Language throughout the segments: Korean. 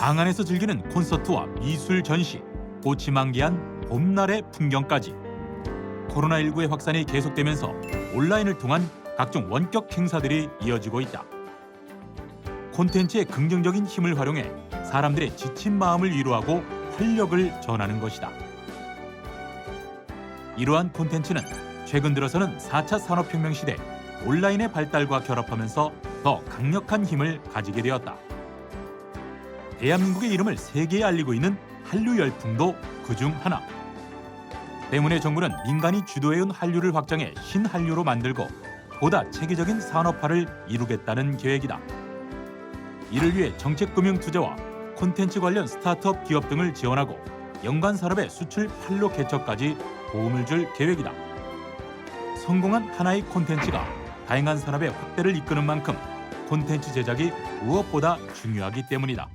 방안에서 즐기는 콘서트와 미술 전시, 꽃이 만개한 봄날의 풍경까지 코로나19의 확산이 계속되면서 온라인을 통한 각종 원격 행사들이 이어지고 있다. 콘텐츠의 긍정적인 힘을 활용해 사람들의 지친 마음을 위로하고 활력을 전하는 것이다. 이러한 콘텐츠는 최근 들어서는 4차 산업혁명 시대 온라인의 발달과 결합하면서 더 강력한 힘을 가지게 되었다. 대한민국의 이름을 세계에 알리고 있는 한류 열풍도 그중 하나. 때문에 정부는 민간이 주도해온 한류를 확장해 신한류로 만들고 보다 체계적인 산업화를 이루겠다는 계획이다. 이를 위해 정책금융투자와 콘텐츠 관련 스타트업 기업 등을 지원하고 연관 산업의 수출 판로 개척까지 도움을 줄 계획이다. 성공한 하나의 콘텐츠가 다양한 산업의 확대를 이끄는 만큼 콘텐츠 제작이 무엇보다 중요하기 때문이다.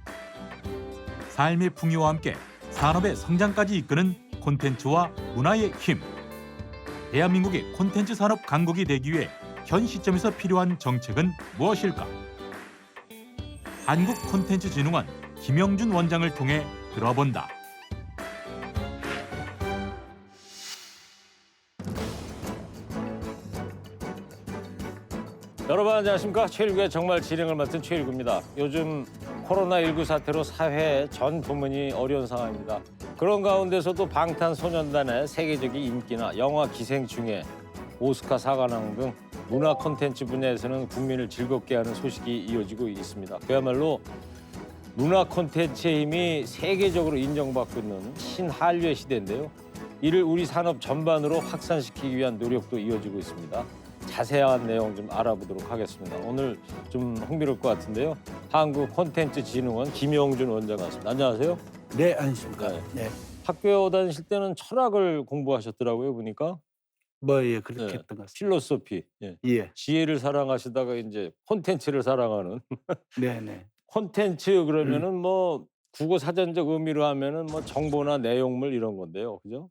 삶의 풍요와 함께 산업의 성장까지 이끄는 콘텐츠와 문화의 힘. 대한민국이 콘텐츠 산업 강국이 되기 위해 현 시점에서 필요한 정책은 무엇일까? 한국콘텐츠진흥원 김영준 원장을 통해 들어본다. 여러분 안녕하십니까? 최일구의 정말 진행을 맡은 최일구입니다. 요즘 코로나19 사태로 사회 전 부문이 어려운 상황입니다. 그런 가운데서도 방탄소년단의 세계적인 인기나 영화 기생충에 오스카 사관왕 등 문화 콘텐츠 분야에서는 국민을 즐겁게 하는 소식이 이어지고 있습니다. 그야말로 문화 콘텐츠의 힘이 세계적으로 인정받고 있는 신한류의 시대인데요. 이를 우리 산업 전반으로 확산시키기 위한 노력도 이어지고 있습니다. 자세한 내용 좀 알아보도록 하겠습니다. 오늘 좀 흥미로울 것 같은데요. 한국콘텐츠진흥원 김영준 원장 나왔습니다. 안녕하세요. 네, 안녕하십니까. 네. 네. 학교 다니실 때는 철학을 공부하셨더라고요, 보니까. 예, 그렇게 네. 했던 것 같습니다. 필로소피. 예. 예, 지혜를 사랑하시다가 이제 콘텐츠를 사랑하는. 네, 네. 콘텐츠 그러면은 뭐 국어 사전적 의미로 하면은 뭐 정보나 내용물 이런 건데요. 그죠?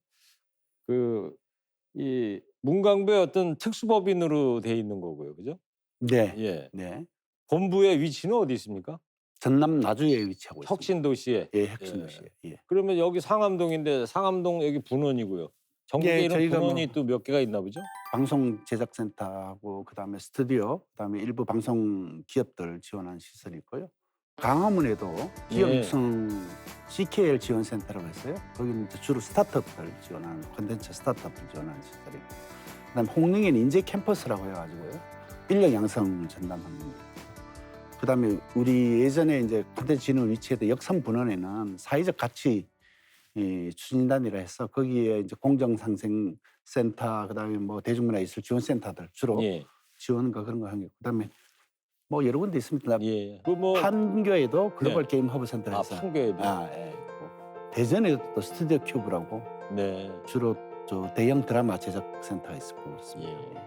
이 문광부의 어떤 특수법인으로 돼 있는 거고요. 그죠? 네, 예. 네. 본부의 위치는 어디 있습니까? 전남 나주에 위치하고 있습니다. 혁신도시에. 예, 혁신도시에. 예. 그러면 여기 상암동인데 상암동 여기 분원이고요. 전국에 예, 이런 저희가 분원이 뭐 또 몇 개가 있나 보죠? 방송 제작센터하고 그다음에 스튜디오, 그다음에 일부 방송 기업들 지원하는 시설이 있고요. 강화문에도 기업 예. 육성 CKL 지원센터라고 했어요. 거기는 이제 주로 스타트업들 지원하는 콘텐츠 스타트업들 지원하는 시설이고, 그다음에 홍릉에는 인재 캠퍼스라고 해가지고요. 인력 양성을 전담합니다. 그다음에 우리 예전에 이제 콘텐츠 진흥 위치했던 역삼 분원에는 사회적 가치 추진단이라 해서 거기에 이제 공정상생센터, 그다음에 뭐 대중문화예술 지원센터들 주로 예. 지원과 그런 거 하는 게, 그다음에 뭐 여러 군데 있습니다. 예. 그뭐 판교에도 글로벌 네. 게임 허브 센터에서 판교에도. 예. 대전에도 또 스튜디오 큐브라고 네. 주로 저 대형 드라마 제작 센터가 있고 그렇습니다. 예.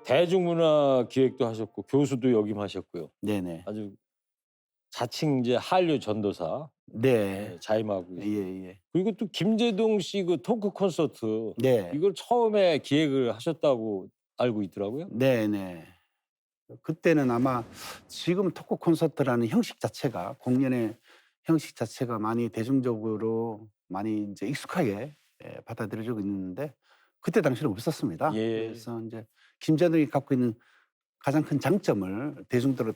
대중문화 기획도 하셨고 교수도 역임하셨고요. 네네. 아주 자칭 이제 한류 전도사 네. 자임하고 계시고. 예. 그리고 또 김재동 씨 그 토크 콘서트 네. 이걸 처음에 기획을 하셨다고 알고 있더라고요. 네네. 그때는 아마 지금 토크 콘서트라는 형식 자체가, 공연의 형식 자체가 많이 대중적으로 많이 이제 익숙하게 받아들여지고 있는데 그때 당시는 없었습니다. 예. 그래서 이제 김재동이 갖고 있는 가장 큰 장점을 대중들,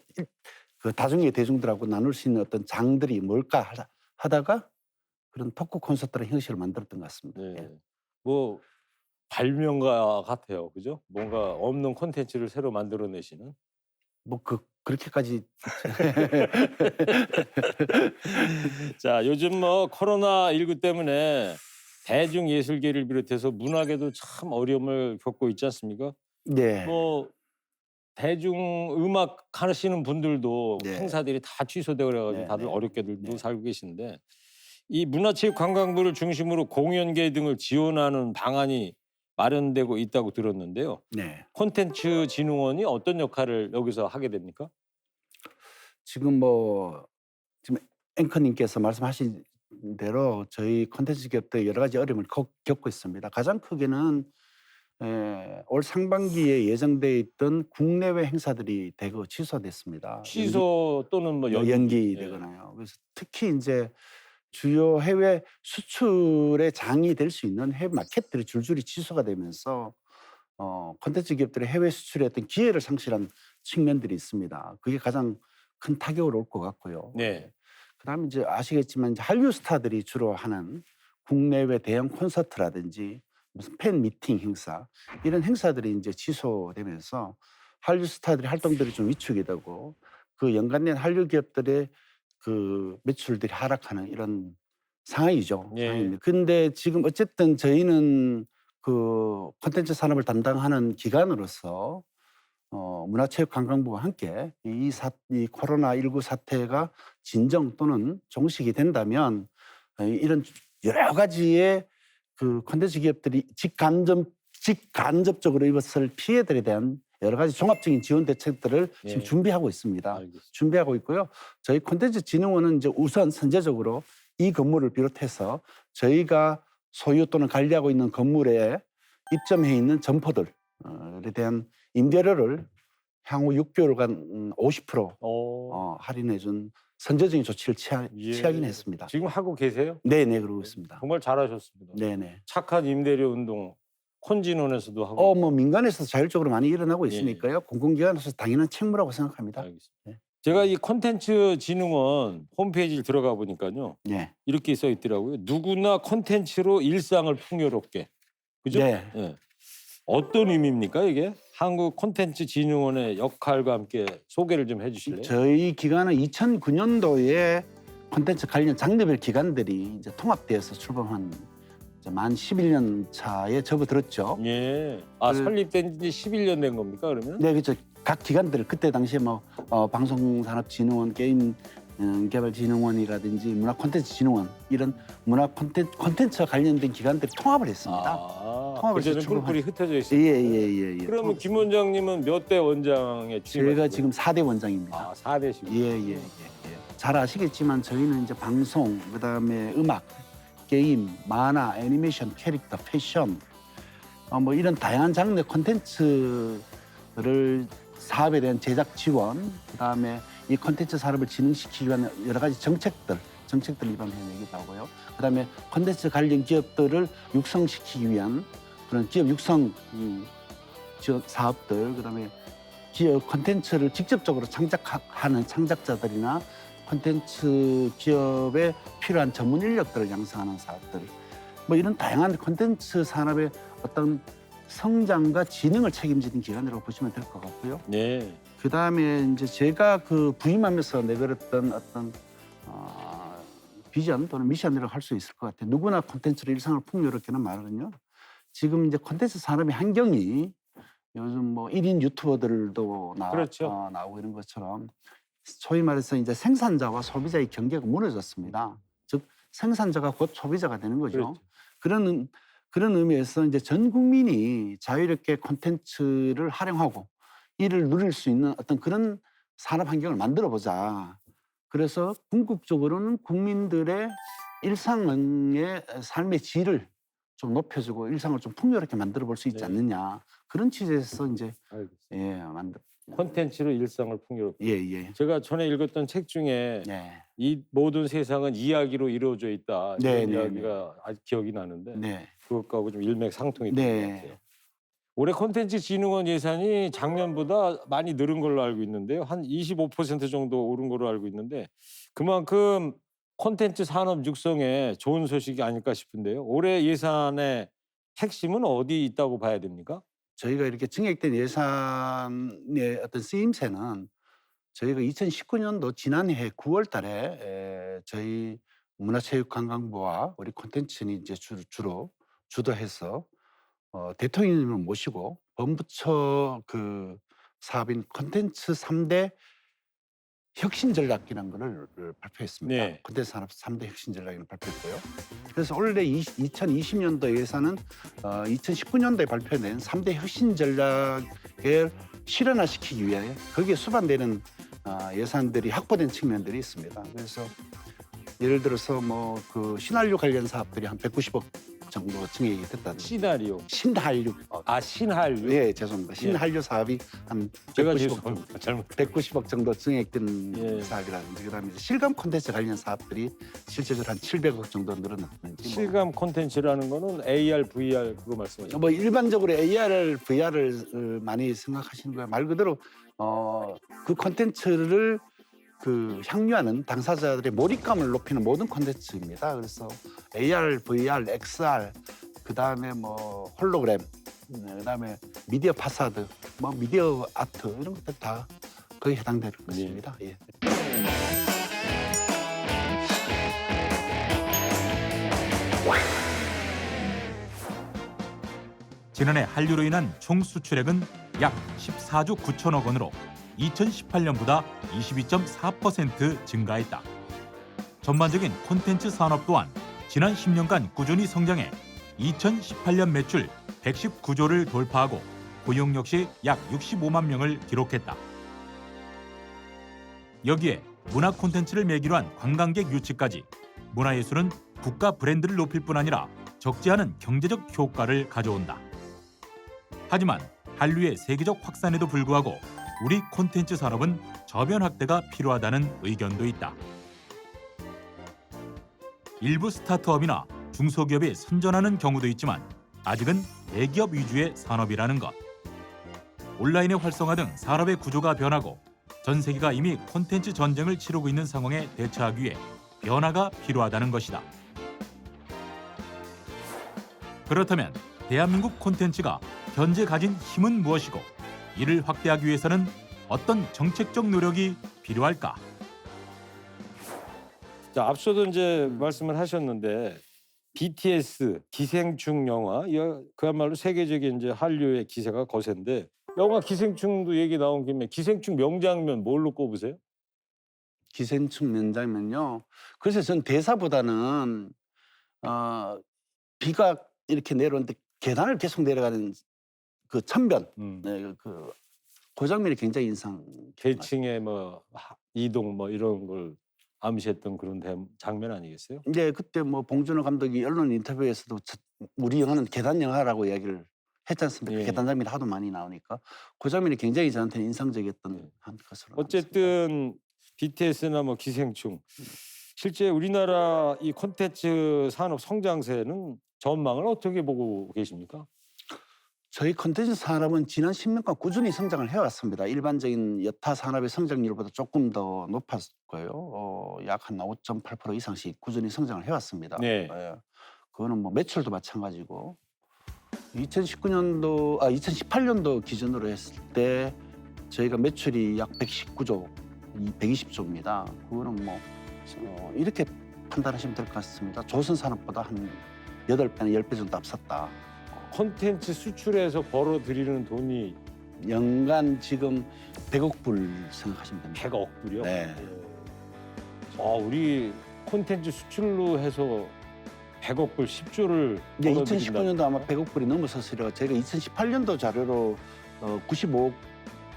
그 다중의 대중들하고 나눌 수 있는 어떤 장들이 뭘까 하다가 그런 토크 콘서트라는 형식을 만들었던 것 같습니다. 네. 예. 뭐 발명가 같아요. 그죠? 뭔가 없는 콘텐츠를 새로 만들어내시는. 뭐 그렇게까지 자, 요즘 뭐 코로나19 때문에 대중예술계를 비롯해서 문화계도 참 어려움을 겪고 있지 않습니까? 네. 뭐 대중음악 하시는 분들도 네. 행사들이 다 취소되고 그래가지고 네, 다들 네. 어렵게들도 네. 살고 계신데, 이 문화체육관광부를 중심으로 공연계 등을 지원하는 방안이 마련되고 있다고 들었는데요. 네. 콘텐츠진흥원이 어떤 역할을 여기서 하게 됩니까? 지금 지금 앵커님께서 말씀하신 대로 저희 콘텐츠 기업도 여러 가지 어려움을 겪고 있습니다. 가장 크게는 올 상반기에 예정돼 있던 국내외 행사들이 대거 취소됐습니다. 취소 또는 뭐 연기. 연기되거나요. 그래서 특히 이제 주요 해외 수출의 장이 될 수 있는 해외 마켓들이 줄줄이 취소가 되면서 콘텐츠 기업들의 해외 수출의 어떤 기회를 상실한 측면들이 있습니다. 그게 가장 큰 타격을 올 것 같고요. 네. 그다음에 이제 아시겠지만 이제 한류 스타들이 주로 하는 국내외 대형 콘서트라든지 무슨 팬 미팅 행사 이런 행사들이 이제 취소되면서 한류 스타들의 활동들이 좀 위축이 되고 그 연관된 한류 기업들의 그 매출들이 하락하는 이런 상황이죠. 예. 상황입니다. 근데 지금 어쨌든 저희는 그 콘텐츠 산업을 담당하는 기관으로서 문화체육관광부와 함께 이 코로나19 사태가 진정 또는 종식이 된다면 이런 여러 가지의 그 콘텐츠 기업들이 직간접적으로 입었을 피해들에 대한 여러 가지 종합적인 지원 대책들을 지금 예. 준비하고 있습니다. 알겠습니다. 준비하고 있고요. 저희 콘텐츠진흥원은 이제 우선 선제적으로 이 건물을 비롯해서 저희가 소유 또는 관리하고 있는 건물에 입점해 있는 점포들에 대한 임대료를 향후 6개월간 50% 할인해준 선제적인 조치를 예. 취하긴 했습니다. 지금 하고 계세요? 네네 그러고 있습니다. 정말 잘하셨습니다. 네네. 착한 임대료 운동 콘진원에서도 하고. 뭐 민간에서 자율적으로 많이 일어나고 예. 있으니까요. 공공기관에서 당연한 책무라고 생각합니다. 알겠습니다. 네. 제가 이 콘텐츠 진흥원 홈페이지를 들어가 보니까요. 네. 이렇게 써 있더라고요. 누구나 콘텐츠로 일상을 풍요롭게. 그죠? 네. 예. 어떤 의미입니까 이게? 한국 콘텐츠 진흥원의 역할과 함께 소개를 좀 해주실래요? 저희 기관은 2009년도에 콘텐츠 관련 장르별 기관들이 이제 통합되어서 출범한 이제 만 11년 차에 접어들었죠. 예. 그- 설립된 지 11년 된 겁니까 그러면? 네, 그렇죠. 각 기관들 그때 당시에 뭐 방송산업진흥원, 게임 개발진흥원이라든지 문화 콘텐츠진흥원 이런 문화 콘텐츠와 관련된 기관들이 통합을 했습니다. 통합을 그제는 해서 뿔뿔이 흩어져 있어요. 예. 그러면 김 원장님은 몇 대 원장에 취임하셨어요? 제가 지금 4대 원장입니다. 4대시고. 예. 잘 아시겠지만 저희는 이제 방송, 그다음에 음악, 게임, 만화, 애니메이션, 캐릭터, 패션 뭐 이런 다양한 장르 콘텐츠를 사업에 대한 제작 지원, 그다음에 이 콘텐츠 산업을 진흥시키기 위한 여러 가지 정책들 입안해내기도 하고요. 그다음에 콘텐츠 관련 기업들을 육성시키기 위한 그런 기업 육성 지원 사업들, 그다음에 기업 콘텐츠를 직접적으로 창작하는 창작자들이나 콘텐츠 기업에 필요한 전문 인력들을 양성하는 사업들, 뭐 이런 다양한 콘텐츠 산업의 어떤 성장과 진흥을 책임지는 기관이라고 보시면 될 것 같고요. 네. 그 다음에 이제 제가 그 부임하면서 내걸었던 어떤 비전 또는 미션이라고 할 수 있을 것 같아요. 누구나 콘텐츠로 일상을 풍요롭게는 말은요. 지금 이제 콘텐츠 산업의 환경이 요즘 뭐 1인 유튜버들도 그렇죠. 나오고 이런 것처럼 소위 말해서 이제 생산자와 소비자의 경계가 무너졌습니다. 즉 생산자가 곧 소비자가 되는 거죠. 그렇죠. 그런 의미에서 이제 전 국민이 자유롭게 콘텐츠를 활용하고 이를 누릴 수 있는 어떤 그런 산업 환경을 만들어 보자. 그래서 궁극적으로는 국민들의 일상의 삶의 질을 좀 높여주고 일상을 좀 풍요롭게 만들어 볼 수 있지 네. 않느냐. 그런 취지에서 이제 알겠습니다. 만들. 콘텐츠로 일상을 풍요롭게. 예. 제가 전에 읽었던 책 중에 네. 이 모든 세상은 이야기로 이루어져 있다. 네, 이런 네, 이야기가 아직 기억이 나는데 네. 그것하고 좀 일맥상통이 되는 것 네. 같아요. 올해 콘텐츠진흥원 예산이 작년보다 많이 늘은 걸로 알고 있는데요. 한 25% 정도 오른 걸로 알고 있는데 그만큼 콘텐츠 산업 육성에 좋은 소식이 아닐까 싶은데요. 올해 예산의 핵심은 어디 있다고 봐야 됩니까? 저희가 이렇게 증액된 예산의 어떤 쓰임새는 저희가 2019년도 지난해 9월 달에 저희 문화체육관광부와 우리 콘텐츠는 이제 주로 주도해서 대통령님을 모시고 범부처 그 사업인 콘텐츠 3대 혁신 전략이라는 거를 발표했습니다. 네. 콘텐츠 산업 3대 혁신 전략을 발표했고요. 그래서 원래 2020년도 예산은 2019년도에 발표된 3대 혁신 전략을 실현화시키기 위해 거기에 수반되는 예산들이 확보된 측면들이 있습니다. 그래서 예를 들어서 뭐 그 신한류 관련 사업들이 한 190억 정도 증액이 됐다는 시나리오. 신한류. 신한류. 예, 죄송합니다. 신한류 사업이 한 제가 190억, 죄송합니다. 잘못. 190억 정도 증액된 예. 사업이라든지 그다음에 이제 실감 콘텐츠 관련 사업들이 실제적으로 한 700억 정도 늘어났는지. 실감 콘텐츠라는 거는 AR, VR 그거 말씀하시죠? 뭐 일반적으로 AR, VR을 많이 생각하시는 거예요. 말 그대로 그 콘텐츠를 그 향유하는 당사자들의 몰입감을 높이는 모든 콘텐츠입니다. 그래서 AR, VR, XR, 그 다음에 뭐 홀로그램, 그 다음에 미디어 파사드, 뭐 미디어 아트 이런 것들 다 거의 해당될 것입니다. 예. 지난해 한류로 인한 총 수출액은 약 14조 9천억 원으로 2018년보다 22.4% 증가했다. 전반적인 콘텐츠 산업 또한 지난 10년간 꾸준히 성장해 2018년 매출 119조를 돌파하고 고용 역시 약 65만 명을 기록했다. 여기에 문화 콘텐츠를 매기로 한 관광객 유치까지 문화예술은 국가 브랜드를 높일 뿐 아니라 적지 않은 경제적 효과를 가져온다. 하지만 한류의 세계적 확산에도 불구하고 우리 콘텐츠 산업은 저변 확대가 필요하다는 의견도 있다. 일부 스타트업이나 중소기업이 선전하는 경우도 있지만 아직은 대기업 위주의 산업이라는 것. 온라인의 활성화 등 산업의 구조가 변하고 전 세계가 이미 콘텐츠 전쟁을 치르고 있는 상황에 대처하기 위해 변화가 필요하다는 것이다. 그렇다면 대한민국 콘텐츠가 현재 가진 힘은 무엇이고 이를 확대하기 위해서는 어떤 정책적 노력이 필요할까? 자, 앞서도 이제 말씀을 하셨는데 BTS 기생충 영화 그야말로 세계적인 이제 한류의 기세가 거센데 영화 기생충도 얘기 나온 김에 기생충 명장면 뭘로 꼽으세요? 기생충 명장면요. 그래서 전 대사보다는 비가 이렇게 내려오는데 계단을 계속 내려가는 그 천변, 네, 그 장면이 굉장히 인상. 계층의 뭐 이동 뭐 이런 걸 암시했던 그런 장면 아니겠어요? 이제 그때 뭐 봉준호 감독이 언론 인터뷰에서도 우리 영화는 계단 영화라고 이야기를 했지 않습니까? 예. 계단 장면이 하도 많이 나오니까 그 장면이 굉장히 저한테는 인상적이었던 한 것으로. 어쨌든 BTS나 뭐 기생충 실제 우리나라 이 콘텐츠 산업 성장세는 전망을 어떻게 보고 계십니까? 저희 콘텐츠 산업은 지난 10년간 꾸준히 성장을 해왔습니다. 일반적인 여타 산업의 성장률보다 조금 더 높았고요. 약 한 5.8% 이상씩 꾸준히 성장을 해왔습니다. 네. 예. 그거는 뭐 매출도 마찬가지고 2018년도 기준으로 했을 때 저희가 매출이 약 119조, 120조입니다. 그거는 뭐 이렇게 판단하시면 될 것 같습니다. 조선 산업보다 한 8배나 10배 정도 앞섰다. 콘텐츠 수출해서 벌어들이는 돈이 연간 지금 100억 불 생각하시면 됩니다. 100억 불이요? 네. 우리 콘텐츠 수출로 해서 100억 불 10조를 이제 벌어들인다. 2019년도 아마 100억 불이 넘어섰으려 저희가 2018년도 자료로 95억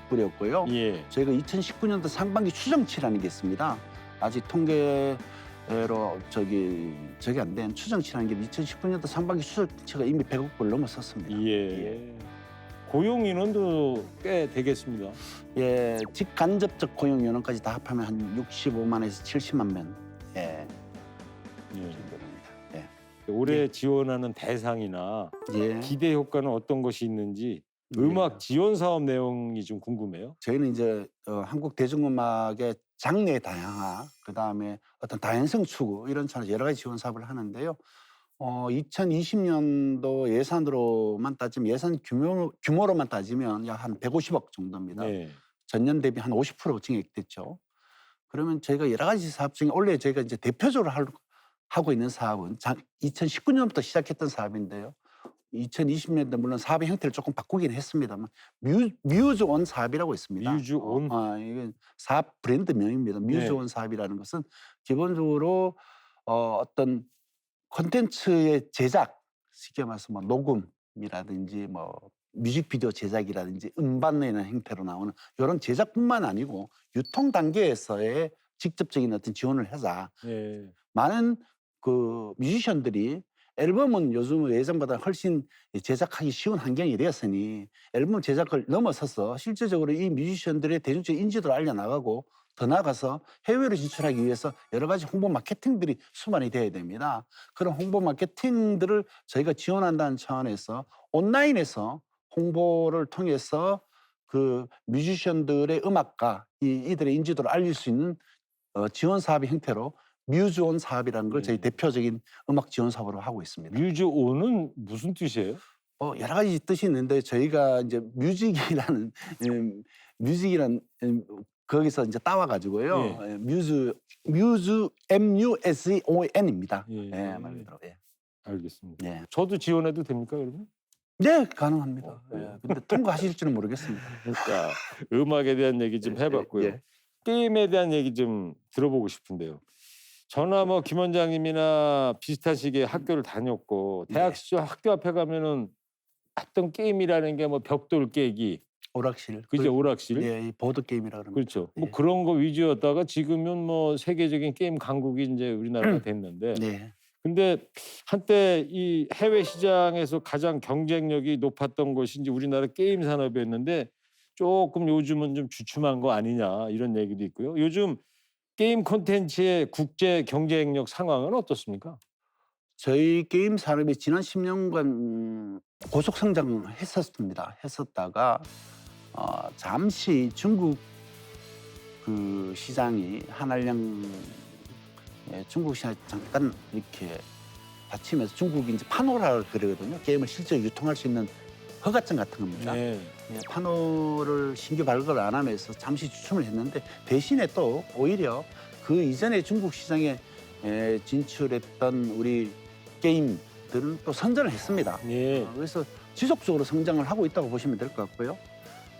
불이었고요. 예. 저희가 2019년도 상반기 추정치라는 게 있습니다. 아직 통계로 저기 안 된 추정치라는 게 2019년도 상반기 추정치가 이미 100억 불 넘어섰습니다. 예. 고용 인원도 꽤 되겠습니다. 예, 직간접적 고용 인원까지 다 합하면 한 65만에서 70만 명. 예. 정도입니다. 예. 올해 지원하는 대상이나 예. 기대 효과는 어떤 것이 있는지 음악 지원 사업 내용이 좀 궁금해요. 저희는 이제 한국 대중음악의 장르의 다양화, 그 다음에 어떤 다양성 추구 이런 차원에서 여러 가지 지원 사업을 하는데요. 2020년도 예산으로만 따지면 예산 규모로만 따지면 약 한 150억 정도입니다. 네. 전년 대비 한 50% 증액됐죠. 그러면 저희가 여러 가지 사업 중에 올해 저희가 이제 대표적으로 하고 있는 사업은 2019년부터 시작했던 사업인데요. 2020년도 물론 사업의 형태를 조금 바꾸긴 했습니다만 뮤즈온 사업이라고 있습니다. 뮤즈온? 이건 사업 브랜드명입니다. 뮤즈온 사업이라는 것은 기본적으로 어떤 콘텐츠의 제작, 쉽게 말해서 뭐 녹음이라든지 뭐 뮤직비디오 제작이라든지 음반 내는 형태로 나오는 이런 제작뿐만 아니고 유통 단계에서의 직접적인 어떤 지원을 하자. 네. 많은 그 뮤지션들이 앨범은 요즘 예전보다 훨씬 제작하기 쉬운 환경이 되었으니 앨범 제작을 넘어서서 실제적으로 이 뮤지션들의 대중적 인지도를 알려나가고 더 나아가서 해외로 진출하기 위해서 여러 가지 홍보 마케팅들이 수반이 돼야 됩니다. 그런 홍보 마케팅들을 저희가 지원한다는 차원에서 온라인에서 홍보를 통해서 그 뮤지션들의 음악과 이들의 인지도를 알릴 수 있는 지원 사업의 형태로 뮤즈온 사업이라는 걸 저희 대표적인 음악 지원 사업으로 하고 있습니다. 뮤즈온은 무슨 뜻이에요? 여러 가지 뜻이 있는데 저희가 이제 뮤직이라는 거기서 이제 따와가지고요. 뮤즈 MUSEON입니다. 말 그대로. 알겠습니다. 예. 저도 지원해도 됩니까, 그러면? 네, 가능합니다. 근데 통과하실지는 모르겠습니다. 자, 음악에 대한 얘기 좀 해봤고요. 예. 게임에 대한 얘기 좀 들어보고 싶은데요. 저나 뭐 김 원장님이나 비슷한 시기에 학교를 다녔고 대학 시절 학교 앞에 가면은 했던 게임이라는 게 뭐 벽돌 깨기, 오락실. 그죠, 오락실, 이 보드 게임이라 그럽니다. 그렇죠. 뭐 예. 그런 거 위주였다가 지금은 뭐 세계적인 게임 강국이 이제 우리나라가 됐는데, 네. 근데 한때 이 해외 시장에서 가장 경쟁력이 높았던 것이 이제 우리나라 게임 산업이었는데 조금 요즘은 좀 주춤한 거 아니냐 이런 얘기도 있고요. 요즘 게임 콘텐츠의 국제 경쟁력 상황은 어떻습니까? 저희 게임 산업이 지난 10년간 고속 성장했었습니다. 했었다가 잠시 중국 그 시장이 한알령 중국 시장이 잠깐 이렇게 닫히면서 중국이 이제 파노라를 그러거든요. 게임을 실제 유통할 수 있는 허가증 같은 겁니다. 네. 파노를 신규 발급을 안 하면서 잠시 주춤을 했는데 대신에 또 오히려 그 이전에 중국 시장에 진출했던 우리 게임들은 또 선전을 했습니다. 예. 그래서 지속적으로 성장을 하고 있다고 보시면 될 것 같고요.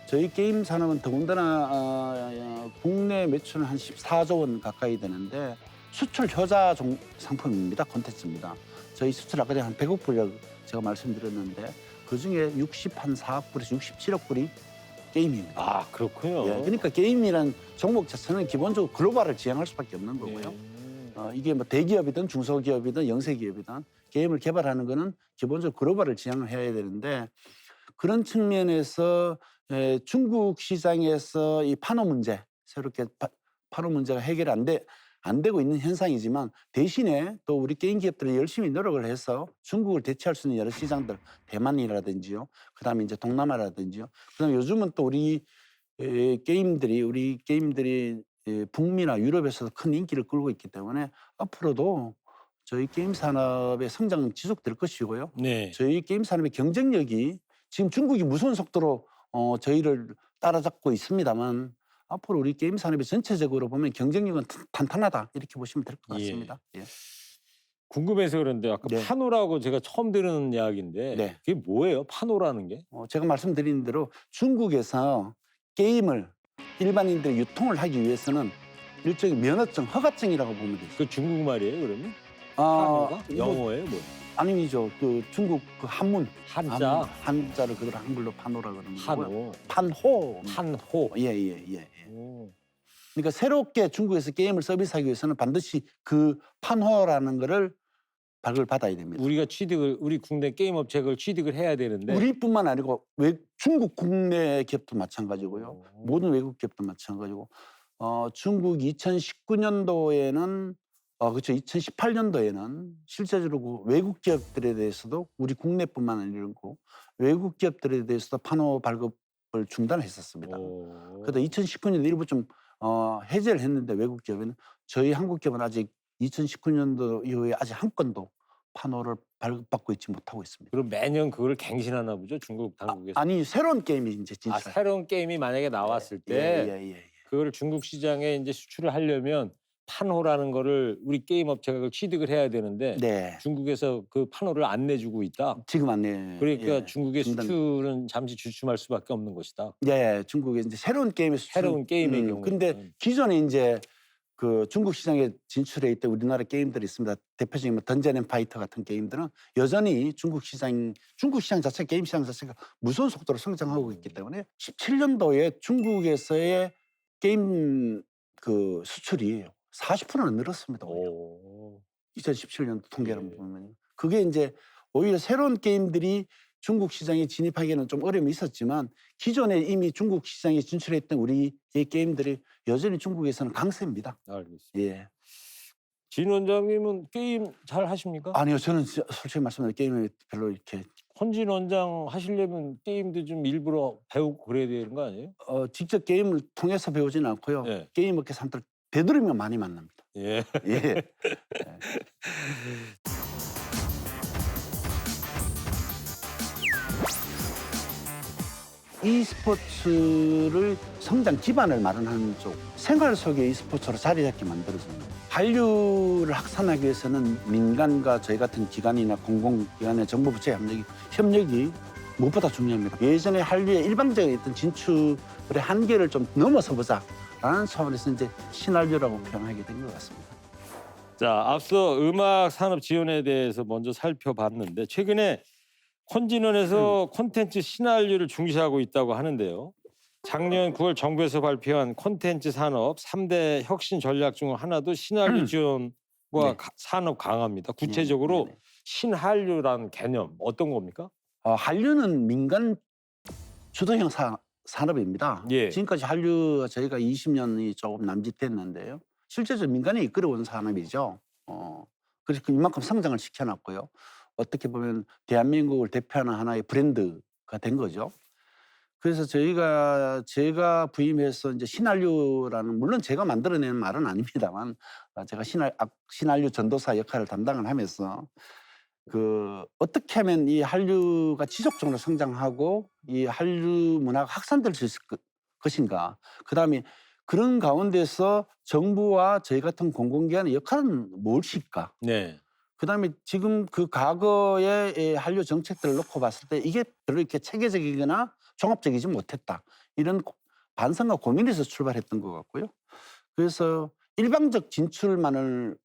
저희 게임 산업은 더군다나 국내 매출은 한 14조 원 가까이 되는데 수출 효자 상품입니다. 콘텐츠입니다. 저희 수출 아까 전에 한 100억 불이라고 제가 말씀드렸는데 그중에 4억 불에서 67억 불이 게임입니다. 아, 그렇군요. 그러니까 게임이란 종목 자체는 기본적으로 글로벌을 지향할 수밖에 없는 거고요. 이게 뭐 대기업이든 중소기업이든 영세기업이든 게임을 개발하는 거는 기본적으로 글로벌을 지향을 해야 되는데 그런 측면에서 중국 시장에서 이 파노 문제, 새롭게 파노 문제가 해결 안 되고 있는 현상이지만 대신에 또 우리 게임 기업들이 열심히 노력을 해서 중국을 대체할 수 있는 여러 시장들, 대만이라든지요, 그다음에 이제 동남아라든지요, 그다음에 요즘은 또 우리 게임들이 북미나 유럽에서도 큰 인기를 끌고 있기 때문에 앞으로도 저희 게임 산업의 성장은 지속될 것이고요. 네. 저희 게임 산업의 경쟁력이 지금 중국이 무서운 속도로 저희를 따라잡고 있습니다만 앞으로 우리 게임 산업이 전체적으로 보면 경쟁력은 탄탄하다 이렇게 보시면 될 것 같습니다. 예. 궁금해서 그런데 아까 네. 파노라고 제가 처음 들은 이야기인데 네. 그게 뭐예요? 파노라는 게? 제가 말씀드린 대로 중국에서 게임을 일반인들이 유통을 하기 위해서는 일종의 면허증, 허가증이라고 보면 되죠. 그 중국말이에요, 그러면? 파노가? 영어예요, 뭐? 아니죠. 그 중국 그 한문 한자, 한자를 그걸 한글로 파노라 그러는 거고요. 파노, 판호. 판호. 예. 오. 그러니까 새롭게 중국에서 게임을 서비스하기 위해서는 반드시 그 판호라는 거를 발급을 받아야 됩니다. 우리 국내 게임 업체가 취득을 해야 되는데. 우리뿐만 아니고 중국 국내 기업도 마찬가지고요. 모든 외국 기업도 마찬가지고. 중국 2019년도에는 그렇죠. 2018년도에는 실제적으로 그 외국 기업들에 대해서도 우리 국내뿐만 아니고 외국 기업들에 대해서도 판호 발급을 중단했었습니다. 그래서 2019년도 일부 좀 해제를 했는데 외국 기업에는 저희 한국 기업은 아직 2019년도 이후에 아직 한 건도 판호를 발급받고 있지 못하고 있습니다. 그럼 매년 그걸 갱신하나 보죠, 중국 당국에서? 아니 새로운 게임이 이제 진짜 새로운 게임이 만약에 나왔을 때 예. 그거를 중국 시장에 이제 수출을 하려면 판호라는 거를 우리 게임 업체가 그걸 취득을 해야 되는데 네. 중국에서 그 판호를 안 내주고 있다. 지금 안 내. 그러니까 중국의 중단. 수출은 잠시 주춤할 수밖에 없는 것이다. 네, 중국에 이제 새로운 게임의 수출. 새로운 게임의 경우에. 근데 기존에 이제 그 중국 시장에 진출해 있던 우리나라 게임들이 있습니다. 대표적인 뭐 던전 앤 파이터 같은 게임들은 여전히 중국 시장 자체 게임 시장 자체가 무서운 속도로 성장하고 있기 때문에 17년도에 중국에서의 게임 그 수출이 40%는 늘었습니다. 2017년도 통계를 보면 그게 이제 오히려 새로운 게임들이 중국 시장에 진입하기에는 좀 어려움이 있었지만 기존에 이미 중국 시장에 진출했던 우리의 게임들이 여전히 중국에서는 강세입니다. 알겠습니다. 예. 진 원장님은 게임 잘 하십니까? 아니요, 저는 진짜 솔직히 말씀드리면 게임에 별로 이렇게 헌진 원장 하시려면 게임도 좀 일부러 배우고 그래야 되는 거 아니에요? 직접 게임을 통해서 배우지는 않고요. 예. 게임 업계 사람들 되도록이면 많이 만납니다. 예. 예. e스포츠를 성장 기반을 마련하는 쪽, 생활 속의 e스포츠로 자리 잡게 만들어줍니다. 한류를 확산하기 위해서는 민간과 저희 같은 기관이나 공공기관의 정부 부처의 협력이 무엇보다 중요합니다. 예전에 한류의 일방적인 어떤 진출의 한계를 좀 넘어서 보자라는 차원에서 이제 신한류라고 표현하게 된 것 같습니다. 자, 앞서 음악 산업 지원에 대해서 먼저 살펴봤는데 최근에 헌진원에서 콘텐츠 신한류를 중시하고 있다고 하는데요. 작년 9월 정부에서 발표한 콘텐츠 산업 3대 혁신 전략 중 하나도 신한류 지원과 네. 산업 강화입니다. 구체적으로 네, 네. 신한류라는 개념 어떤 겁니까? 한류는 민간 주도형 산업입니다. 예. 지금까지 한류 저희가 20년이 조금 남짓됐는데요. 실제적으로 민간이 이끌어온 산업이죠. 그래서 이만큼 성장을 시켜놨고요. 어떻게 보면 대한민국을 대표하는 하나의 브랜드가 된 거죠. 그래서 제가 부임해서 이제 신한류라는, 물론 제가 만들어내는 말은 아닙니다만, 제가 신한류 전도사 역할을 담당을 하면서 어떻게 하면 이 한류가 지속적으로 성장하고 이 한류 문화가 확산될 수 있을 것인가. 그다음에 그런 가운데서 정부와 저희 같은 공공기관의 역할은 무엇일까. 네. 그다음에 지금 그 과거의 한류 정책들을 놓고 봤을 때 이게 별로 이렇게 체계적이거나 종합적이지 못했다. 이런 반성과 고민에서 출발했던 것 같고요. 그래서 일방적 진출만을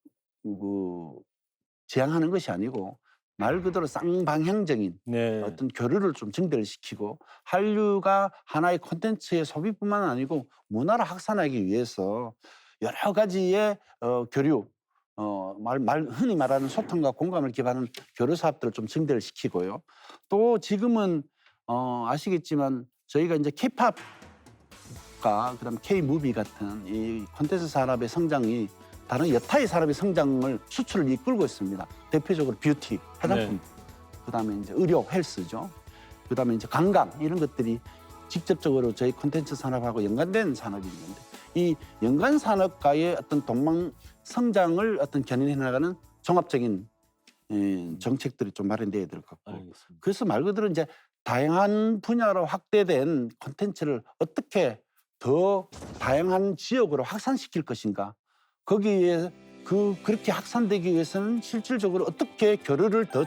지향하는 것이 아니고 말 그대로 쌍방향적인 네. 어떤 교류를 좀 증대를 시키고 한류가 하나의 콘텐츠의 소비뿐만 아니고 문화를 확산하기 위해서 여러 가지의 교류, 흔히 말하는 소통과 공감을 기반한 교류 사업들을 좀 증대를 시키고요. 또 지금은 아시겠지만 저희가 이제 K-팝과 그다음 K-무비 같은 이 콘텐츠 산업의 성장이 다른 여타의 산업의 성장을 수출을 이끌고 있습니다. 대표적으로 뷰티, 화장품, 그다음에 이제 의료, 헬스죠. 그다음에 이제 관광 이런 것들이 직접적으로 저희 콘텐츠 산업하고 연관된 산업이 있는데 이 연관 산업과의 어떤 동망 성장을 어떤 견인해 나가는 종합적인 정책들이 좀 마련돼야 될 것 같고. 알겠습니다. 그래서 말 그대로 이제 다양한 분야로 확대된 콘텐츠를 어떻게 더 다양한 지역으로 확산시킬 것인가. 거기에 그렇게 확산되기 위해서는 실질적으로 어떻게 교류를 더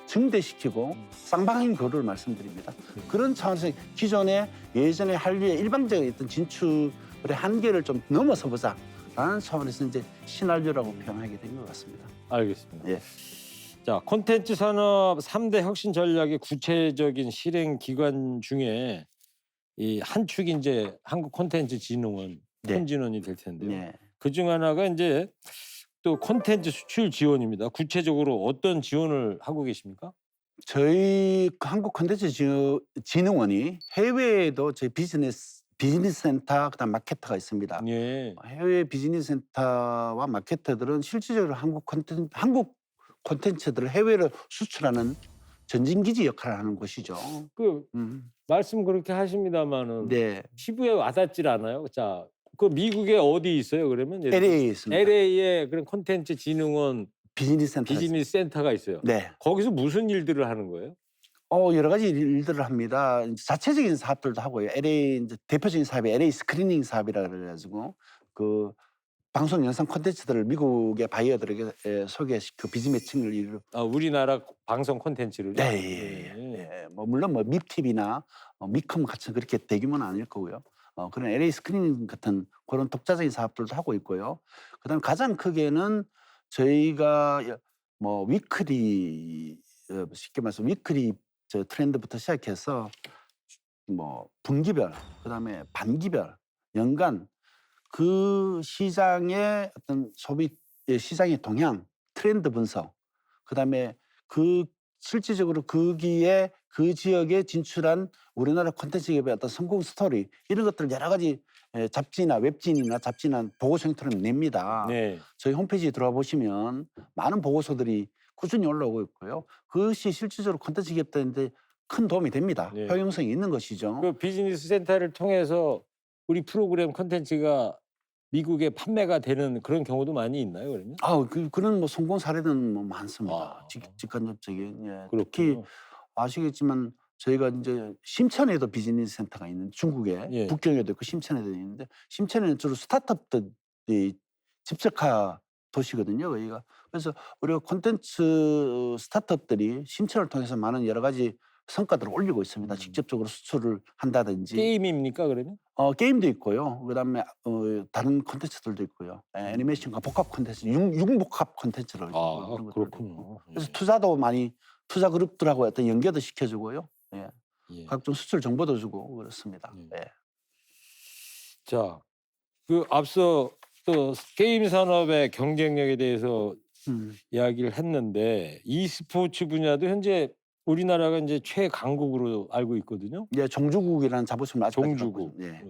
증대시키고 쌍방향 교류를 말씀드립니다. 그런 차원에서 기존의 예전에 한류의 일방적인 어떤 진출의 한계를 좀 넘어서 보자라는 차원에서 이제 신한류라고 표현하게 된 것 같습니다. 알겠습니다. 예. 자, 콘텐츠 산업 3대 혁신 전략의 구체적인 실행 기관 중에 이 한 축이 이제 한국 콘텐츠 진흥원, 네. 헌진원이 될 텐데요. 네. 그중 하나가 이제 또 콘텐츠 수출 지원입니다. 구체적으로 어떤 지원을 하고 계십니까? 저희 한국 콘텐츠 진흥원이 해외에도 저희 비즈니스 센터 그다음 마케터가 있습니다. 예. 해외 비즈니스 센터와 마케터들은 실질적으로 한국 콘텐츠들을 해외로 수출하는 전진기지 역할을 하는 곳이죠. 말씀 그렇게 하십니다만은 네, 피부에 와닿질 않아요. 자, 그 미국에 어디 있어요? 그러면 LA에 있습니다. LA에 그런 콘텐츠 진흥원 비즈니스 센터. 비즈니스 센터가 있어요. 네. 거기서 무슨 일들을 하는 거예요? 여러 가지 일들을 합니다. 이제 자체적인 사업들도 하고요. LA 이제 대표적인 사업이 LA 스크리닝 사업이라 그래가지고 그 방송 영상 콘텐츠들을 미국의 바이어들에게 소개시켜 비즈 매칭을 이루. 우리나라 방송 콘텐츠를. 네, 예. 물론 밉TV나 미컴 같은 그렇게 대규모는 아닐 거고요. 그런 LA 스크리닝 같은 그런 독자적인 사업들도 하고 있고요. 그다음 가장 크게는 저희가 위클리 쉽게 말해서 위클리 저 트렌드부터 시작해서 분기별, 그다음에 반기별, 연간 그 시장의 어떤 시장의 동향, 트렌드 분석, 그다음에 그 실질적으로 거기에 그 지역에 진출한 우리나라 콘텐츠 기업의 어떤 성공 스토리 이런 것들 여러 가지 잡지나 웹진이나 잡지나 보고서 형태로 냅니다. 네. 저희 홈페이지에 들어와 보시면 많은 보고서들이 꾸준히 올라오고 있고요. 그것이 실질적으로 콘텐츠 기업들한테 큰 도움이 됩니다. 네. 효용성이 있는 것이죠. 그 비즈니스 센터를 통해서 우리 프로그램 콘텐츠가 미국에 판매가 되는 그런 경우도 많이 있나요, 그러면? 그런 뭐 성공 사례는 뭐 많습니다. 아. 직간접적인. 예. 그렇군요. 특히 아시겠지만 저희가 이제 심천에도 비즈니스 센터가 있는 중국에 예. 북경에도 있고 심천에도 있는데 심천에는 주로 스타트업들이 집적화 도시거든요. 여기가. 그래서 우리가 콘텐츠 스타트업들이 심천을 통해서 많은 여러 가지 성과들을 올리고 있습니다. 직접적으로 수출을 한다든지. 게임입니까, 그러면? 게임도 있고요. 그다음에 다른 콘텐츠들도 있고요. 애니메이션과 복합 콘텐츠, 융복합 콘텐츠를 아, 그런 것들도 있고. 그렇군요. 그래서 투자도 많이 투자 그룹들하고 어떤 연계도 시켜주고요. 예. 예. 각종 수출 정보도 주고 그렇습니다. 예. 예. 자, 그 앞서 또 게임 산업의 경쟁력에 대해서 이야기를 했는데 e스포츠 분야도 현재 우리나라가 이제 최강국으로 알고 있거든요. 예, 종주국이라는 자부심을 아직까지 갖고 종주국. 있습니다. 예.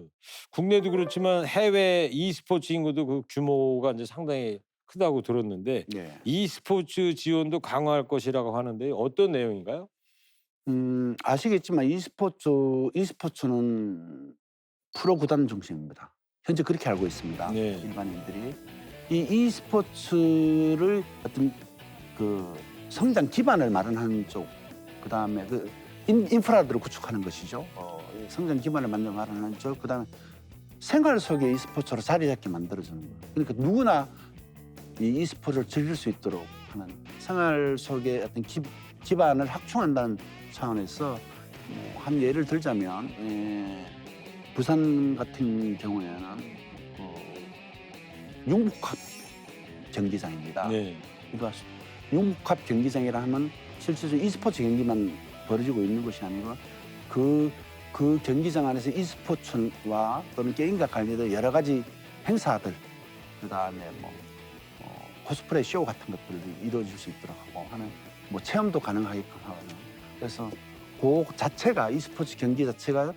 국내도 그렇지만 해외 e스포츠 인구도 그 규모가 이제 상당히 크다고 들었는데 예. e스포츠 지원도 강화할 것이라고 하는데 어떤 내용인가요? 아시겠지만 e스포츠는 프로 구단 중심입니다. 현재 그렇게 알고 있습니다. 네. 일반인들이 이 e스포츠를 어떤 그 성장 기반을 마련하는 쪽, 그 다음에 그 인프라들을 구축하는 것이죠. 성장 기반을 마련하는 쪽, 그 다음에 생활 속에 e스포츠로 자리 잡게 만들어주는 거예요. 그러니까 누구나 이 e스포츠를 즐길 수 있도록 하는 생활 속에 어떤 기반을 확충한다는 차원에서 한 예를 들자면 부산 같은 경우에는 융복합 경기장입니다. 네. 그러니까 융복합 경기장이라 하면 실질적으로 e스포츠 경기만 벌어지고 있는 것이 아니고 그 경기장 안에서 e스포츠와 또는 게임과 관련된 여러 가지 행사들, 그다음에 뭐 코스프레 쇼 같은 것들도 이루어질 수 있도록 하고 하는 뭐 체험도 가능하게끔 하는. 그래서 그 자체가 e스포츠 경기 자체가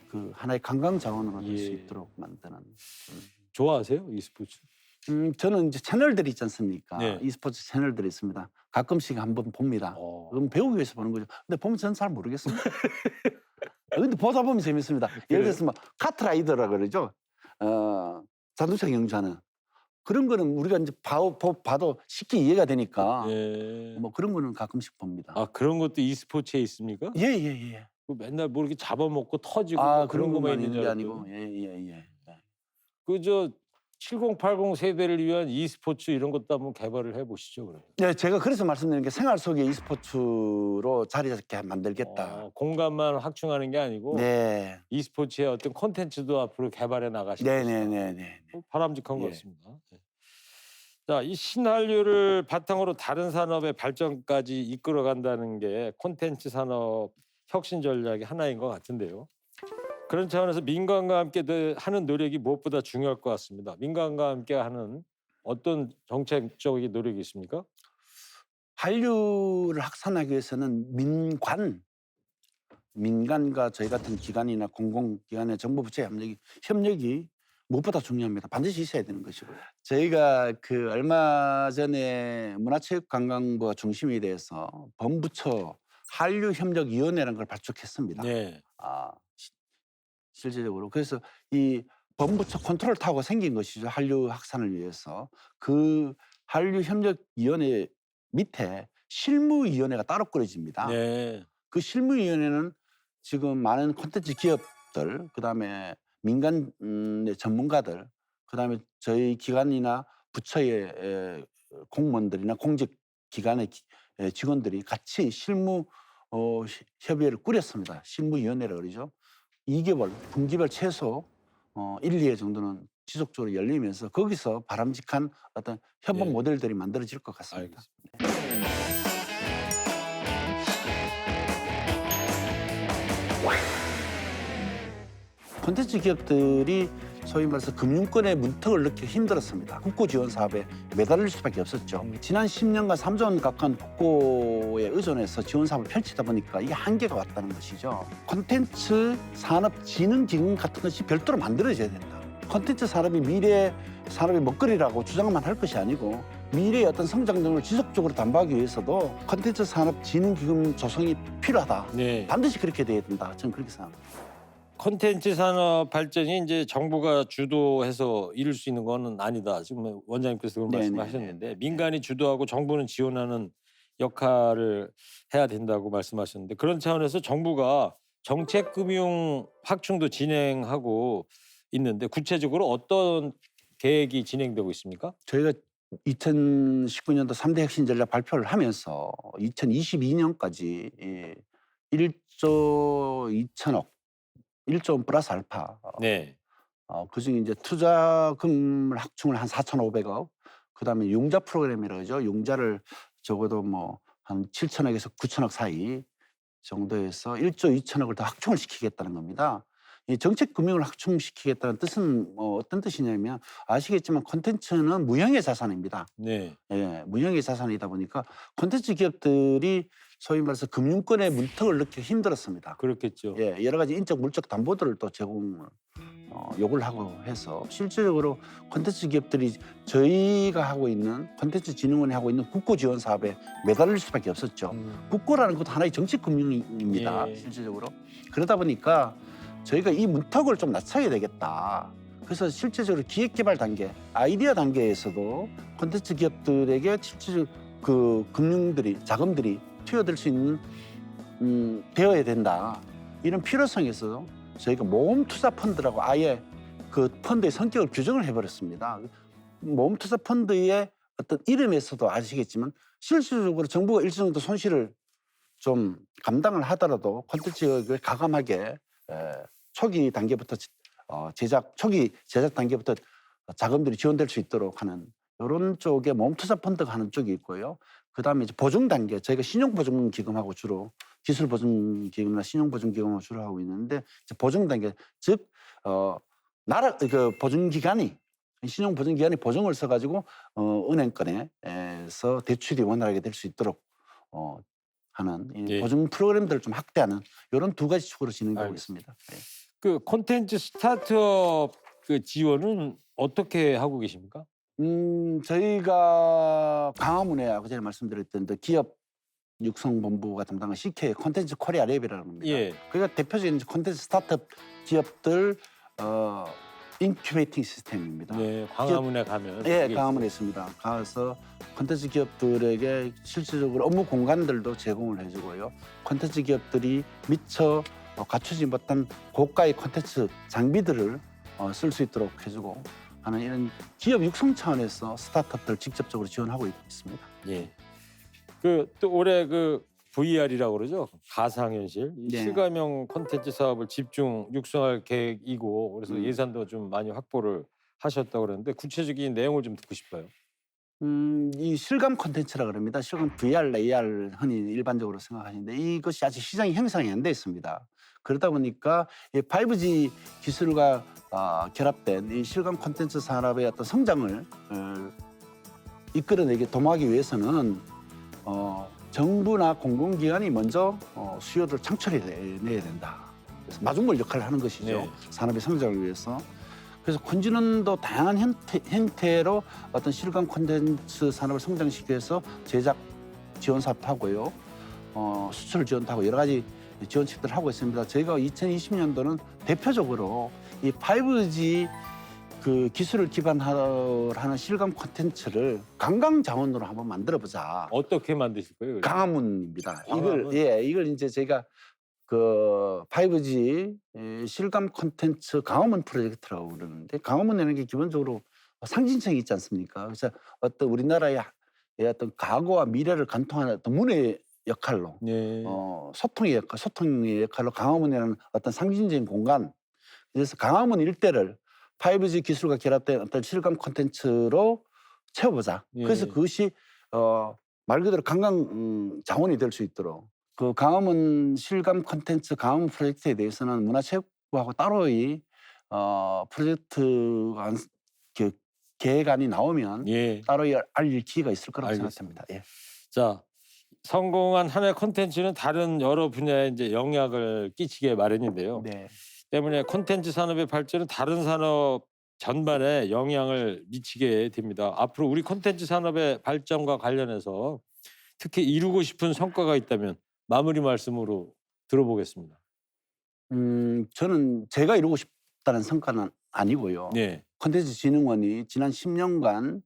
그 하나의 관광 자원으로 될 수 예. 있도록 만드는. 좋아하세요, e스포츠? 저는 이제 채널들이 있지 않습니까? 네. e스포츠 채널들이 있습니다. 가끔씩 한번 봅니다. 그럼 배우기 위해서 보는 거죠. 근데 보면 저는 잘 모르겠습니다. 근데 보다 보면 재밌습니다. 예를 들어서 뭐 카트라이더라 그러죠. 자동차 경주하는 그런 거는 우리가 이제 봐도 쉽게 이해가 되니까 예. 뭐 그런 거는 가끔씩 봅니다. 아, 그런 것도 e스포츠에 있습니까? 예. 그 맨날 뭐 이렇게 잡아먹고 터지고 뭐 그런 것만 있는 줄 게 알았더니. 아니고 예. 그저 7080 세대를 위한 e스포츠 이런 것도 한번 개발을 해보시죠, 그러면. 네, 제가 그래서 말씀드리는 게 생활 속에 e스포츠로 자리 잡게 만들겠다. 공간만 확충하는 게 아니고 네. e스포츠의 어떤 콘텐츠도 앞으로 개발해 나가실 네네네네. 바람직한 것 예. 같습니다. 네. 자, 이 신한류를 바탕으로 다른 산업의 발전까지 이끌어간다는 게 콘텐츠 산업 혁신 전략의 하나인 것 같은데요. 그런 차원에서 민간과 함께 하는 노력이 무엇보다 중요할 것 같습니다. 민간과 함께 하는 어떤 정책적인 노력이 있습니까? 한류를 확산하기 위해서는 민간과 저희 같은 기관이나 공공기관의 정부부처의 협력이 무엇보다 중요합니다. 반드시 있어야 되는 것이고요. 저희가 그 얼마 전에 문화체육관광부가 중심이 돼서 범부처 한류협력위원회라는 걸 발족했습니다. 네. 실질적으로. 그래서 이 범부처 컨트롤 타워가 생긴 것이죠. 한류 확산을 위해서. 그 한류협력위원회 밑에 실무위원회가 따로 꾸려집니다. 네. 그 실무위원회는 지금 많은 콘텐츠 기업들, 그다음에 민간의 전문가들, 그다음에 저희 기관이나 부처의 공무원들이나 공직기관의 직원들이 같이 실무 협의회를 꾸렸습니다. 실무위원회라고 그러죠. 2개월, 분기별 최소 1, 2회 정도는 지속적으로 열리면서 거기서 바람직한 어떤 협업 예. 모델들이 만들어질 것 같습니다. 알겠습니다. 콘텐츠 기업들이 소위 말해서 금융권의 문턱을 넣기 힘들었습니다. 국고 지원 사업에 매달릴 수밖에 없었죠. 지난 10년간 3조 원 가까운 국고에 의존해서 지원 사업을 펼치다 보니까 이게 한계가 왔다는 것이죠. 콘텐츠 산업진흥기금 같은 것이 별도로 만들어져야 된다. 콘텐츠 산업이 미래 산업의 먹거리라고 주장만 할 것이 아니고 미래의 어떤 성장 등을 지속적으로 담보하기 위해서도 콘텐츠 산업진흥기금 조성이 필요하다. 네. 반드시 그렇게 돼야 된다. 저는 그렇게 생각합니다. 콘텐츠 산업 발전이 이제 정부가 주도해서 이룰 수 있는 거는 아니다. 지금 원장님께서 그런 네네네. 말씀하셨는데 민간이 주도하고 정부는 지원하는 역할을 해야 된다고 말씀하셨는데 그런 차원에서 정부가 정책금융 확충도 진행하고 있는데 구체적으로 어떤 계획이 진행되고 있습니까? 저희가 2019년도 3대 혁신 전략 발표를 하면서 2022년까지 1조 2천억, 1조 원 플러스 알파. 네. 그중에 이제 투자금을 확충을 한 4,500억, 그다음에 융자 프로그램이라고 하죠. 융자를 적어도 뭐 한 7천억에서 9천억 사이 정도에서 1조 2천억을 더 확충을 시키겠다는 겁니다. 이 정책 금융을 확충시키겠다는 뜻은 어떤 뜻이냐면 아시겠지만 콘텐츠는 무형의 자산입니다. 네. 예, 무형의 자산이다 보니까 콘텐츠 기업들이 소위 말해서 금융권의 문턱을 넣기 힘들었습니다. 그렇겠죠. 예, 여러 가지 인적 물적 담보들을 또 제공을 요구를 하고 해서 실질적으로 콘텐츠 기업들이 저희가 하고 있는 콘텐츠 진흥원이 하고 있는 국고 지원 사업에 매달릴 수밖에 없었죠. 국고라는 것도 하나의 정책 금융입니다. 예. 실질적으로. 그러다 보니까 저희가 이 문턱을 좀 낮춰야 되겠다. 그래서 실제적으로 기획개발 단계, 아이디어 단계에서도 콘텐츠 기업들에게 실질적으로 그 자금들이 투여될 수 있는 되어야 된다. 이런 필요성에서 저희가 모금 투자 펀드라고 아예 그 펀드의 성격을 규정을 해버렸습니다. 모금 투자 펀드의 어떤 이름에서도 아시겠지만 실질적으로 정부가 일정 정도 손실을 좀 감당을 하더라도 콘텐츠를 가감하게 초기 단계부터 초기 제작 단계부터 자금들이 지원될 수 있도록 하는 이런 쪽에 모금 투자 펀드가 하는 쪽이 있고요. 그다음에 이제 보증 단계, 저희가 신용 보증 기금하고 주로 기술 보증 기금이나 신용 보증 기금을 주로 하고 있는데 이제 보증 단계, 즉 나라 그 보증 기관이 신용 보증 기관이 보증을 써가지고 은행권에서 대출이 원활하게 될 수 있도록 하는 이 예. 보증 프로그램들을 좀 확대하는 이런 두 가지 축으로 진행되고 알겠습니다. 있습니다. 예. 그 콘텐츠 스타트업 그 지원은 어떻게 하고 계십니까? 저희가 광화문에 아까 전에 말씀드렸던 기업 육성본부가 담당한 CK 콘텐츠 코리아 랩이라는 겁니다. 예. 그러니까 대표적인 콘텐츠 스타트업 기업들 인큐베이팅 시스템입니다. 네. 광화문에 가면. 예, 그게 광화문에 있습니다. 가서 콘텐츠 기업들에게 실질적으로 업무 공간들도 제공을 해주고요. 콘텐츠 기업들이 미처 갖추지 못한 고가의 콘텐츠 장비들을 쓸 수 있도록 해주고 하는 이런 기업 육성 차원에서 스타트업들 직접적으로 지원하고 있습니다. 예. 그 또 올해 그 VR이라고 그러죠. 가상현실 이 네. 실감형 콘텐츠 사업을 집중 육성할 계획이고 그래서 예산도 좀 많이 확보를 하셨다고 그러는데 구체적인 내용을 좀 듣고 싶어요. 이 실감 콘텐츠라 그럽니다. 실감 VR, AR 흔히 일반적으로 생각하시는데 이것이 아직 시장이 형성이 안 돼 있습니다. 그러다 보니까 이 5G 기술과 결합된 이 실감 콘텐츠 산업의 어떤 성장을 이끌어내게 도모하기 위해서는 정부나 공공기관이 먼저 수요를 창출해내야 된다. 그래서 마중물 역할을 하는 것이죠. 네. 산업의 성장을 위해서. 그래서 군지는도 다양한 형태로 어떤 실감 콘텐츠 산업을 성장시키기 위해서 제작 지원 사업도 하고요. 수출 지원도 하고 여러 가지 지원책들을 하고 있습니다. 저희가 2020년도는 대표적으로 이 5G 그 기술을 기반으로 하는 실감 콘텐츠를 관광 자원으로 한번 만들어 보자. 어떻게 만드실 거예요? 그걸? 광화문입니다. 광화문? 이걸 이제 제가 그 5G 실감 콘텐츠 광화문 프로젝트라고 그러는데 광화문이라는 게 기본적으로 상징성이 있지 않습니까? 그래서 어떤 우리나라의 어떤 과거와 미래를 관통하는 어떤 문의 역할로 네. 소통의 역할로 광화문이라는 어떤 상징적인 공간. 그래서 광화문 일대를 5G 기술과 결합된 어떤 실감 콘텐츠로 채워보자. 예. 그래서 그것이 말 그대로 관광 자원이 될 수 있도록 그 광화문 실감 콘텐츠 광화문 프로젝트에 대해서는 문화체육부하고 따로이 프로젝트가 계획안이 나오면 예. 따로 알릴 기회가 있을 거라고 알겠습니다. 생각합니다. 예. 자, 성공한 한 해 콘텐츠는 다른 여러 분야에 이제 영향을 끼치게 마련인데요. 네. 때문에 콘텐츠 산업의 발전은 다른 산업 전반에 영향을 미치게 됩니다. 앞으로 우리 콘텐츠 산업의 발전과 관련해서 특히 이루고 싶은 성과가 있다면 마무리 말씀으로 들어보겠습니다. 저는 제가 이루고 싶다는 성과는 아니고요. 네. 콘텐츠진흥원이 지난 10년간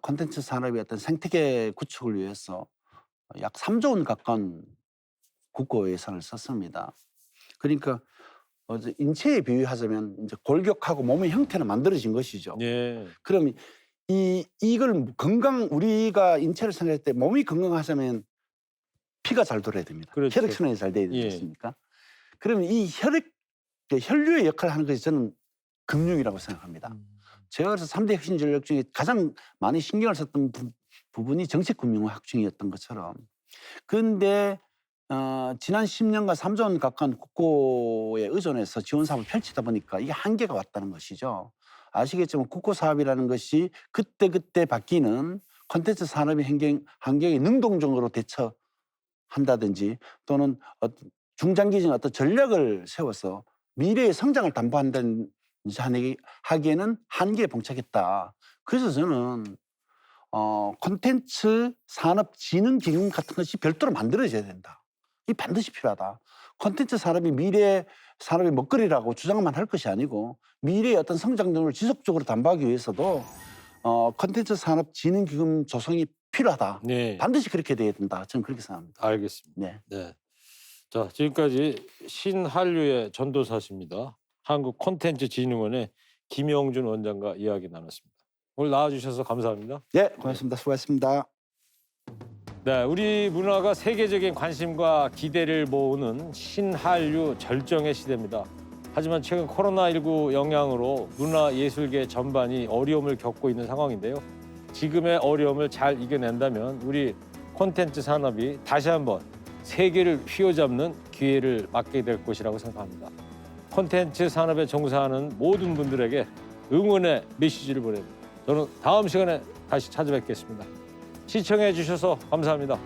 콘텐츠 산업의 어떤 생태계 구축을 위해서 약 3조 원 가까운 국고 예산을 썼습니다. 그러니까 인체에 비유하자면 이제 골격하고 몸의 형태는 만들어진 것이죠. 네. 그럼 이걸 우리가 인체를 생각할 때 몸이 건강하자면 피가 잘 돌아야 됩니다. 그렇죠. 혈액순환이 잘 돼야 예. 되지 않습니까? 그러면 이 혈류의 역할을 하는 것이 저는 금융이라고 생각합니다. 제가 그래서 3대 혁신 전략 중에 가장 많이 신경을 썼던 부분이 정책금융 확충이었던 것처럼. 그런데 지난 10년간 3조 원 가까운 국고에 의존해서 지원 사업을 펼치다 보니까 이게 한계가 왔다는 것이죠. 아시겠지만 국고 사업이라는 것이 그때그때 바뀌는 콘텐츠 산업의 환경에 능동적으로 대처한다든지 또는 중장기적인 어떤 전략을 세워서 미래의 성장을 담보한다는 하기에는 한계에 봉착했다. 그래서 저는 콘텐츠 산업진흥기금 같은 것이 별도로 만들어져야 된다. 이 반드시 필요하다. 콘텐츠 산업이 미래 산업의 먹거리라고 주장만 할 것이 아니고 미래의 어떤 성장률을 지속적으로 담보하기 위해서도 콘텐츠 산업진흥기금 조성이 필요하다. 네. 반드시 그렇게 돼야 된다. 저는 그렇게 생각합니다. 알겠습니다. 네. 네. 자, 지금까지 신한류의 전도사십니다. 한국콘텐츠진흥원의 김영준 원장과 이야기 나눴습니다. 오늘 나와주셔서 감사합니다. 네, 고맙습니다. 수고하셨습니다. 네, 우리 문화가 세계적인 관심과 기대를 모으는 신한류 절정의 시대입니다. 하지만 최근 코로나19 영향으로 문화예술계 전반이 어려움을 겪고 있는 상황인데요. 지금의 어려움을 잘 이겨낸다면 우리 콘텐츠 산업이 다시 한번 세계를 휘어잡는 기회를 맞게 될 것이라고 생각합니다. 콘텐츠 산업에 종사하는 모든 분들에게 응원의 메시지를 보냅니다. 저는 다음 시간에 다시 찾아뵙겠습니다. 시청해 주셔서 감사합니다.